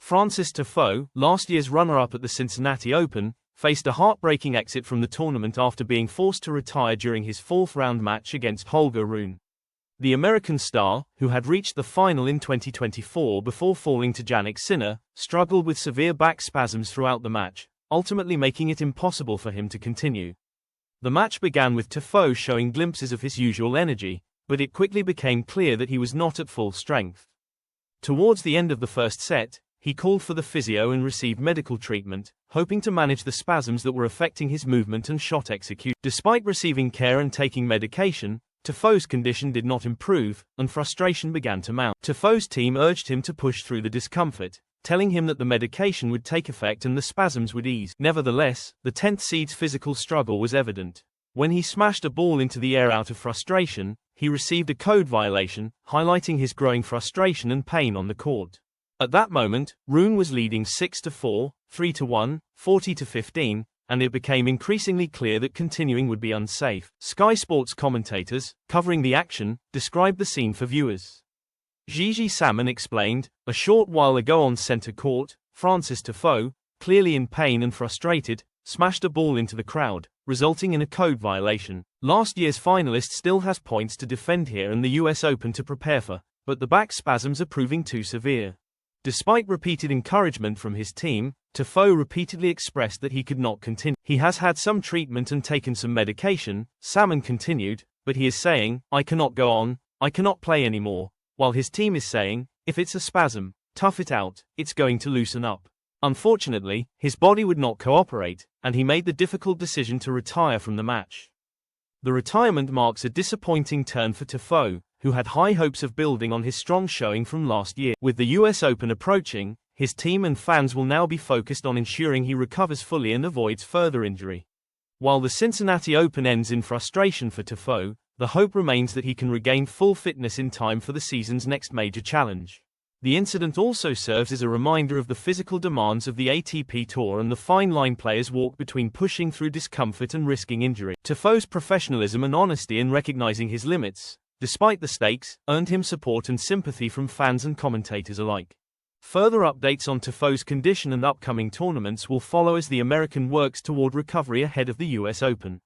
Francis Tiafoe, last year's runner-up at the Cincinnati Open, faced a heartbreaking exit from the tournament after being forced to retire during his fourth-round match against Holger Rune. The American star, who had reached the final in 2024 before falling to Jannik Sinner, struggled with severe back spasms throughout the match, ultimately making it impossible for him to continue. The match began with Tiafoe showing glimpses of his usual energy, but it quickly became clear that he was not at full strength. Towards the end of the first set, he called for the physio and received medical treatment, hoping to manage the spasms that were affecting his movement and shot execution. Despite receiving care and taking medication, Tiafoe's condition did not improve, and frustration began to mount. Tiafoe's team urged him to push through the discomfort, telling him that the medication would take effect and the spasms would ease. Nevertheless, the 10th seed's physical struggle was evident. When he smashed a ball into the air out of frustration, he received a code violation, highlighting his growing frustration and pain on the court. At that moment, Rune was leading 6-4, 3-1, 40-15, and it became increasingly clear that continuing would be unsafe. Sky Sports commentators, covering the action, described the scene for viewers. Gigi Salmon explained, "A short while ago on center court, Francis Tiafoe, clearly in pain and frustrated, smashed a ball into the crowd, resulting in a code violation. Last year's finalist still has points to defend here and the US Open to prepare for, but the back spasms are proving too severe." Despite repeated encouragement from his team, Tiafoe repeatedly expressed that he could not continue. "He has had some treatment and taken some medication," Salmon continued, "but he is saying, 'I cannot go on, I cannot play anymore,' while his team is saying, 'If it's a spasm, tough it out, it's going to loosen up.'" Unfortunately, his body would not cooperate, and he made the difficult decision to retire from the match. The retirement marks a disappointing turn for Tiafoe, who had high hopes of building on his strong showing from last year. With the US Open approaching, his team and fans will now be focused on ensuring he recovers fully and avoids further injury. While the Cincinnati Open ends in frustration for Tiafoe, the hope remains that he can regain full fitness in time for the season's next major challenge. The incident also serves as a reminder of the physical demands of the ATP Tour and the fine line players walk between pushing through discomfort and risking injury. Tiafoe's professionalism and honesty in recognizing his limits, despite the stakes, earned him support and sympathy from fans and commentators alike. Further updates on Tiafoe's condition and upcoming tournaments will follow as the American works toward recovery ahead of the US Open.